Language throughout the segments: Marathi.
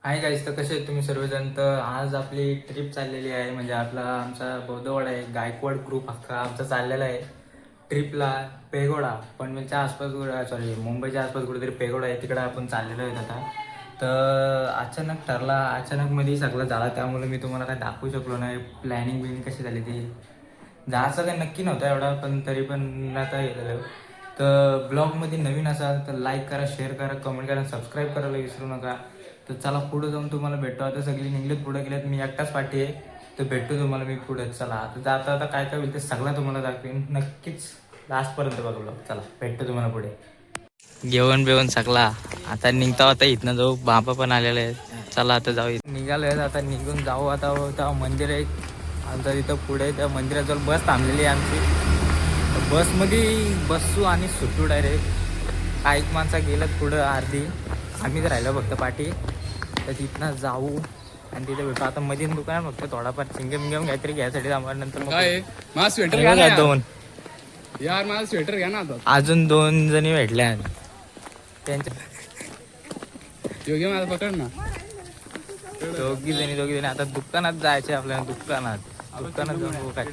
हाय गाईस, तर कसे आहेत तुम्ही सर्वजण. तर आज आपली ट्रिप चाललेली आहे, म्हणजे आमचा बौद्धवाडा आहे, गायकवाड ग्रुप अख्खा आमचा चाललेला आहे ट्रिपला. पेगोडा पनवेलच्या आसपास, सॉरी मुंबईच्या आसपास कुठेतरी पेगोडा आहे, तिकडे आपण चाललेलो आहे आता. तर अचानक ठरला, अचानक मध्ये सगळं झाला, त्यामुळे मी तुम्हाला काय दाखवू शकलो नाही. प्लॅनिंग बिनिंग कशी झाली ती जायचं काही नक्की नव्हतं एवढा, पण तरी पण आता हे झालं. तर ब्लॉगमध्ये नवीन असाल तर लाईक करा, शेअर करा, कमेंट करा, सबस्क्राईब करायला विसरू नका. तर चला पुढे जाऊन तुम्हाला भेटतो. आता सगळी निघलेत, पुढे गेल्यात, मी एकटाच पाठी आहे. तर भेटतो तुम्हाला मी पुढे. चला आता जाता आता काय काय होईल ते सगळं तुम्हाला दाखवेन, नक्कीच लास्टपर्यंत बघा ब्लॉग. चला भेटतो तुम्हाला पुढे. जेवण बिवण सगळा आता निघतो. आता इथनं जाऊ, बाबा पण आलेले आहेत. चला आता जाऊ, निघालो आहेत आता, निघून जाऊ. आता मंदिर आहे आमचं तिथं पुढे, त्या मंदिराजवळ बस थांबलेली आहे आमची. बसमध्ये बसू आणि सुटू डायरेक्ट. काही माणसं गेलं पुढं अर्धी, आम्हीच राहिलो फक्त पाठी. तर तिथनं जाऊ आणि तिथे भेटू. आता मध्ये दुकान फक्त थोडाफार चिंगम काहीतरी घ्यायसाठी आम्हाला. नंतर काय माझा स्वेटर घ्या ना दोन यार, माझा स्वेटर घ्या ना आता. अजून 2 जणी भेटल्या त्यांच्या. योग्य माझा पकड ना. दोघी जणी आता दुकानात जायचे आपल्याला. दुकानात जाऊन बघू काय.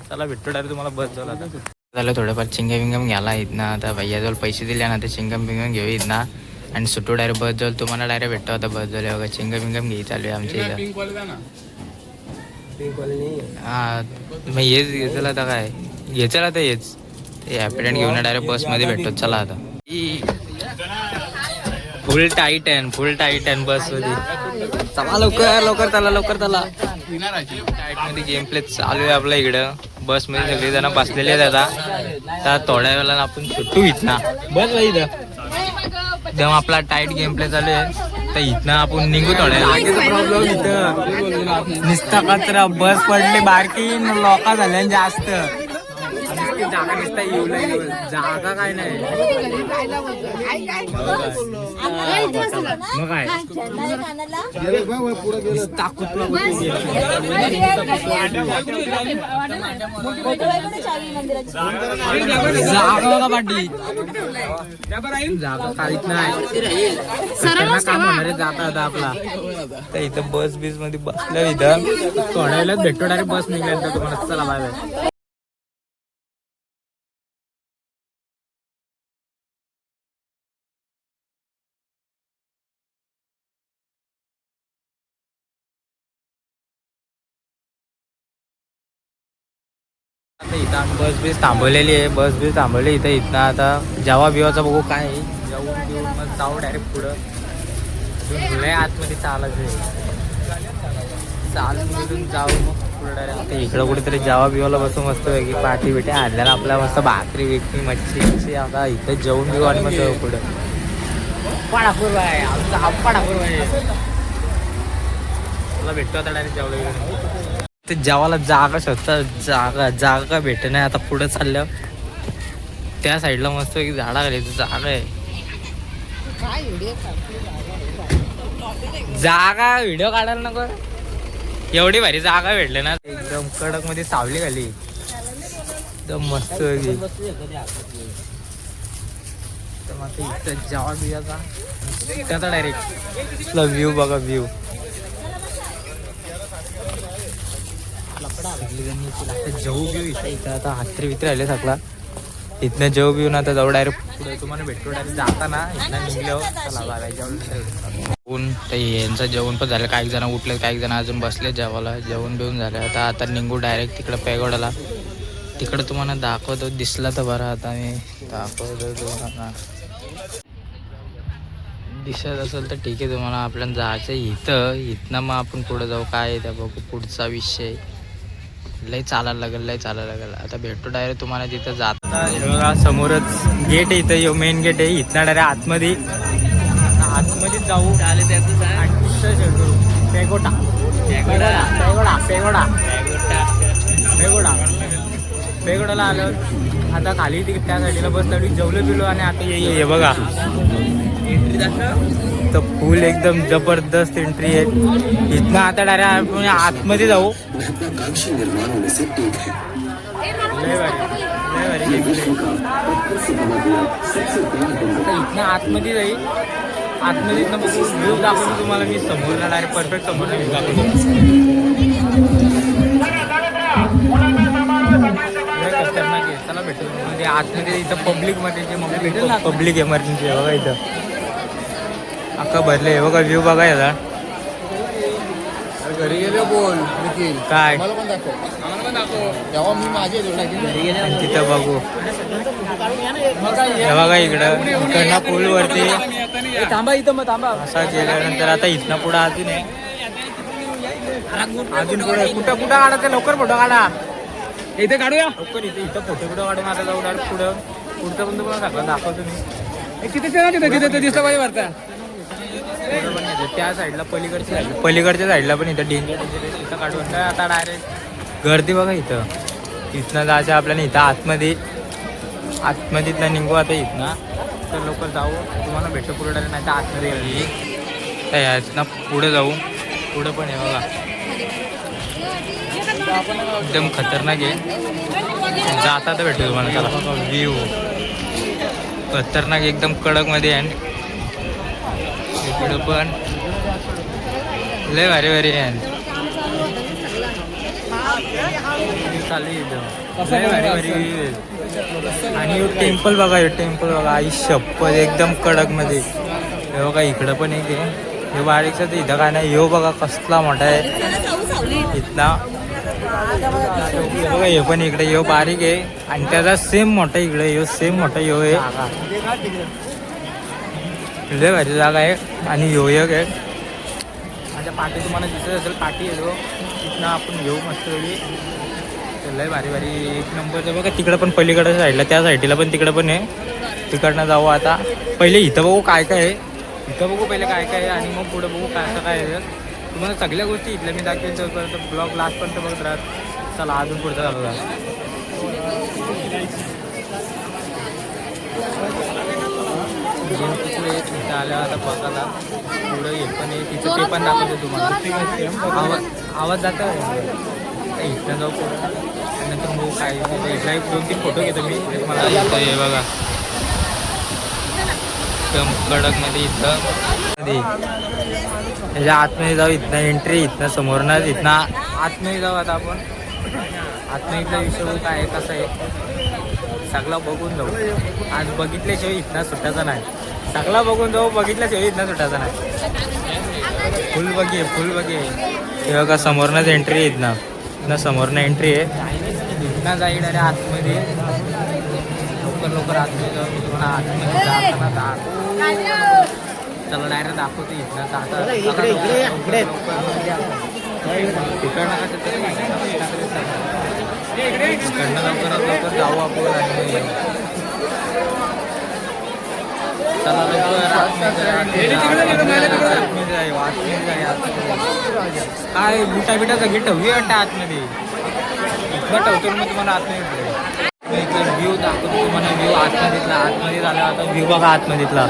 चला भेटतो डायरेक्ट तुम्हाला बस जाऊ. आता झालं थोडंफार चिंगम घ्यायला इथनं. आता भैयाजवळ पैसे दिले ना, ते चिंगम घेऊ इथनं आणि सुटू डायरेक्ट बस जाऊ. तुम्हाला डायरेक्ट भेटतो आता बस झाले बघा. चिंगम घे चालू आहे आमच्या इथं. पिंक वाले द्या ना. हा मग हेच घेतलं आता, काय घेतलं आता हेच. ते हॅपीडेंट घेऊन डायरेक्ट बसमध्ये भेटतो. चला आता फुल टाईट आहे बस मध्ये. चला लवकर चला. टाईट मध्ये गेम प्ले चालू आहे आपल्या इकडं. बस मध्ये सगळे जण बसलेले आहेत आता. थोड्या वेळाला आपण सुटू इथना. बस भाई जेव्हा आपला टाईट गेम प्ले चालू आहे, तर इथनं आपण निघू. थोड्या प्रॉब्लेम इथं निसता कचरा. बस पडली बारकी, लोक झाल्या जास्त. जागा निसता येऊ जागा काय नाही. मग काय जागा बघा पाठी. जागा काहीच नाही. काम होणार जाता आता आपला. तर इथं बस मध्ये बसलं. इथं थोड्या वेळात भेटतो डायरेक्ट बस निघाल्यानंतर तुम्हाला. चला बाय बाय. आता इथं आम्ही बस थांबवलेली आहे. बस थांबवली इथं. इथनं आता जेव्हा बिवाचा बघू काय आहे. जेवून घेऊन मग जाऊ डायरेक्ट पुढं. जुलै आतमध्ये चालायचं चालून जाऊ मग पुढं डायरेक्ट. इकडं कुठेतरी जेव्हा बिवाला बसू मस्त की पाठी बिठी आणल्याला आपल्या मस्त भाकरी बिकरी मच्छी. आता इथं जेवून घेऊ आणि मग जाऊ पुढं. पाडापूर आहे आमचा, हा पाडापूर आहे. तुला भेटतो आता डायरेक्ट जेवढं. ते जेवायला जागा शोधतात. जागा भेट नाही. आता पुढे चाललं त्या साईडला मस्त एक झाडा खाली जागा आहे. जागा व्हिडिओ काढायला नको. एवढी भारी जागा भेटली ना, एकदम कडक मध्ये सावली खाली, एकदम मस्त. इथं जेवा बियाचा त्याचा डायरेक्ट व्ह्यू बघा. व्ह्यू जेऊ घेऊ इथं. आता हातरी वित्री राहिले सगळा. इथनं जेऊ घेऊन आता जाऊ डायरेक्ट पुढे. तुम्हाला भेटतो डायरेक्ट जाताना. इथनं निघल्यावर चला जेवण. तर यांचं जेवण पण झालं. काही जण उठले, काही जण अजून बसले जेवायला. जेवण बिवून झालं. आता निघू डायरेक्ट तिकडं पेगोडाला. तिकडं तुम्हाला दाखवतो. दिसला तर बरं. आता मी दाखवतो तुम्हाला. दिसत असेल तर ठीक आहे. तुम्हाला आपल्याला जायचं इथनं मग आपण पुढं जाऊ. काय आहे त्या बघू पुढचा विषय. लय चालायला लागेल. आता भेटतो डायरेक्ट तुम्हाला तिथं जाता. समोरच गेट आहे इथं. मेन गेट आहे. इथनं डायरेक्ट आतमध्ये जाऊ. पेगोडाला आलं. आता खाली त्या साईडला बस लागली. जेवलो बिलो आणि आता ये बघा एंट्री दाखव. तर फुल एकदम जबरदस्त एंट्री आहे. इथनं आता डायरेक्ट आतमध्ये जाऊ. इथनं आतमध्ये जाईल आतमध्ये इथनं बघू व्ह्यू दाखवतो तुम्हाला मी समोरला डायरेक्ट परफेक्ट समोरला व्ह्यू दाखवतो. खतरनाक आहे. चला भेटू म्हणजे आतमध्ये इथं पब्लिकमध्ये जे भेटेल पब्लिक एमर्जन्सी आहे बघा इथं अख्खा भरले आहे बघा व्ह्यू बघा याला. घरी गेले बोल निखिल काय आम्हाला पण दाखव तेव्हा मी माझे घरी गेले आणि तिथं बघू हे बघा इकडं इकडनं पूल वरती थांबा इथं मग थांबा असा गेल्यानंतर आता इथनं पुढं अजून आहे अजून पुढे कुठं कुठं काढा ते लवकर फोटो काढा इथे काढूया लवकर इथे इथं फोटो कुठं काढून आता जाऊ डायरेक्ट पुढं पुढचं पण तुम्हाला दाखवतो मी तिथे तिथे दिसलं पाहिजे वरता पुढं पण येतं. त्या साईडला पलीकडच्या साईडला पण इथं डेंजर इथं काढून काय आता डायरेक्ट गर्दी बघा इथं इथनं जायचं आपल्याला इथं आतमध्ये इथनं निघू आता इथनं तर लवकर जाऊ तुम्हाला भेटू पुढे नाही तर आतमध्ये गेली तर यातनं पुढे जाऊ पुढं पण आहे बघा एकदम खतरनाक आहे जाता तर भेटू तुम्हाला त्याला व्ह्यू खतरनाक एकदम कडकमध्ये आहे इकडं पण लय भारी भारी आहे चालू इथं लय भारी भारी आणि टेम्पल बघा आई शप्पथ एकदम कडक मध्ये हे बघा इकडं पण एक आहे हे बारीकचं तर इथं काय नाही ह्यो बघा कसला मोठा आहे इथला बघा हे पण इकडे ह्यो बारीक आहे आणि त्याचा सेम मोठा इकडे ह्यो सेम मोठा ह्यो आहे लय भारी जागा आहे आणि ह्यो एक आहे माझ्या पाठी तुम्हाला दिसत असेल पाठी येतो तिथनं आपण घेऊ मस्त वेळी लय भारी भारी एक नंबरचं बघा तिकडं पण पलीकडच्या साईडला त्या साईडला पण तिकडं पण आहे तिकडनं जाऊ आता पहिले इथं बघू काय काय आहे इथं बघू पहिले काय काय आहे आणि मग पुढं बघू काय काय आहे तुम्हाला सगळ्या गोष्टी इथल्या मी दाखवेन तोपर्यंत ब्लॉग लास्टपर्यंत बघत राहत चला अजून पुढचा चालू इथं आल्या आता बघायला पुढं हे पण आहे तिचं ते पण दाखवतो तुम्हाला आवाज जाता इथं जाऊ पुढं नंतर मग काय इथला एक 2-3 फोटो घेतो मी मला इथं हे बघा एकदम कडकमध्ये इथं त्याच्या आतमध्ये जाऊ इथनं एंट्री इथनं समोरनं इथनं आतमध्ये जाऊ आता आपण आतमध्ये इथला विषय काय आहे कसं आहे सगळं बघून जाऊ आज बघितल्याशिवाय इथनं सुटायचा नाही सगळं बघून जाऊ बघितल्याशिवाय इथनं सुटायचा नाही फुल बघे हे बघा समोरनंच एंट्री आहे इथनं समोरनं एंट्री आहे इथनं जाईल अरे आतमध्ये लवकर आतमध्ये जाऊ मी तुम्हाला आतमध्ये जाताना चला डायरेक्ट दाखवतो इथनं जाता तिकडनं लवकर जाऊ आपण आणि चला काय बुटा बिटा सगळी ठेवली वाटतं आतमध्ये इथलं ठेवतो मग तुम्हाला आतमध्ये इथला व्ह्यू दाखवतो तुम्हाला व्ह्यू आतमध्ये झाला आता व्ह्यू बघा आतमध्येतला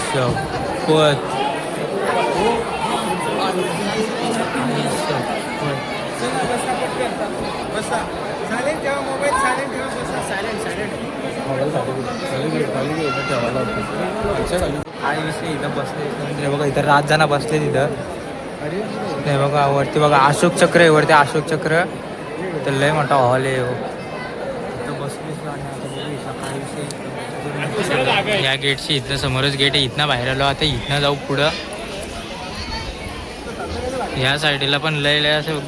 शपथ काय विषय इथं बसले बघा इथं 7 जण बसले तिथं नाही बघा वरती बघा अशोक चक्र आहे वरती अशोक चक्र तर लय मोठा हॉल आहे इथं बसले आणि आता काय विषय या गेटची इथनं समोरच गेट आहे इथनं बाहेर आलो आता इथनं जाऊ पुढं ह्या साईडला पण लय असं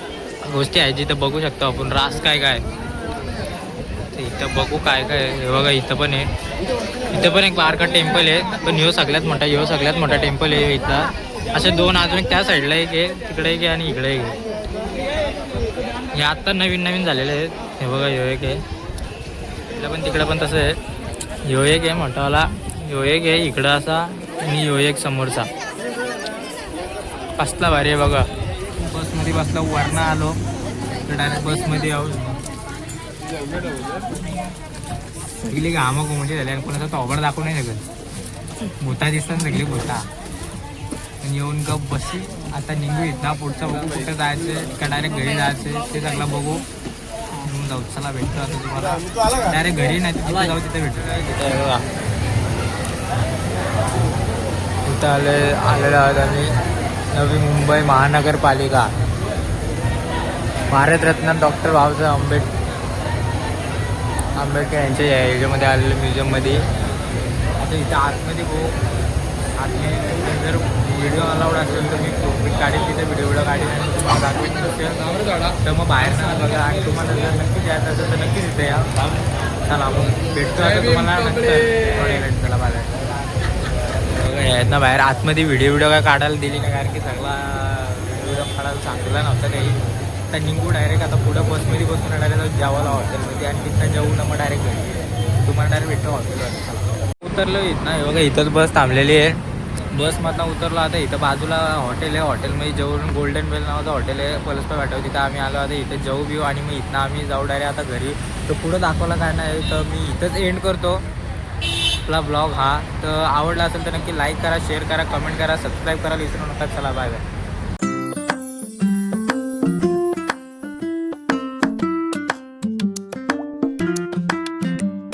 गोष्टी आहेत जिथं बघू शकतो आपण रास काय काय इथं बघू काय काय हे बघा इथं पण आहे इथं पण एक बारका टेम्पल आहे पण ह्यो सगळ्यात मोठा टेम्पल आहे इथला असे 2 अजून त्या साईडला एक आहे तिकडे एक आहे आणि इकडे एक आहे हे आत्ता नवीन झालेले आहेत हे बघा ह्यो एक आहे इकडं पण तिकडं पण तसं आहे ह्यो एक आहे मोठावाला ह्यो एक आहे इकडं असा आणि ह्यो एक समोरचा कसला भारी आहे बघा बसमध्ये बसला वरनं आलो तर डायरेक्ट बसमध्ये आहो सगळी घामा घुमटी झाली आणि कोणाचा तोबड दाखवू नाही शकत भूता दिसतात सगळी भूता आणि येऊन गप बसी आता निघू इथं पुढचं बघू कुठं जायचं का डायरेक्ट घरी जायचं ते सगळं बघू जाऊ चला भेटतो आता तुम्हाला डायरेक्ट घरी नाही तिथे जाऊ तिथे भेटतो इथं आलेलो आहोत आम्ही नवी मुंबई महानगरपालिका भारतरत्न डॉक्टर बाबासाहेब आंबेडकर यांच्या याच्यामध्ये आलेलं म्युझियममध्ये. आता इथं आतमध्ये आतमध्ये जर व्हिडिओ अलाउड असेल तर मी काढेल तिथे व्हिडिओ काढेल आणि तुम्हाला दाखवेन नसेल तर मग बाहेर ना बघा. आणि तुम्हाला जर नक्कीच यायचं असेल तर नक्कीच इथे या. चला मग भेटतो आता तुम्हाला नंतर. चला बाहेर यायत ना बाहेर. आतमध्ये व्हिडिओ काय काढायला दिली नाही कारण की सगळा व्हिडिओ काढायला चांगला नव्हता काही. आता निघू डायरेक्ट आता पुढं बसमध्ये बसून डायरेक्ट जेवायला हॉटेलमध्ये आणि तिथं जेवू ना मग डायरेक्ट घरी. तुम्हाला डायरेक्ट भेटतो हॉटेलवर. उतरलो इथं ना बघा इथंच बस थांबलेली आहे. बसमधनं उतरलो आता इथं बाजूला हॉटेल आहे. हॉटेलमध्ये जेवून गोल्डन बेल नावाचं हॉटेल आहे पलसपा वाटव. तिथं आम्ही आलो आता इथं जेवू बिऊ आणि मग इथनं आम्ही जाऊ डायरेक्ट आता घरी. तर पुढं दाखवला काय नाही तर मी इथंच एंड करतो आपला ब्लॉग हा. तर आवडला असेल तर नक्की लाईक करा, शेअर करा, कमेंट करा, सबस्क्राईब करा विसरू नका. चला बाय बाय.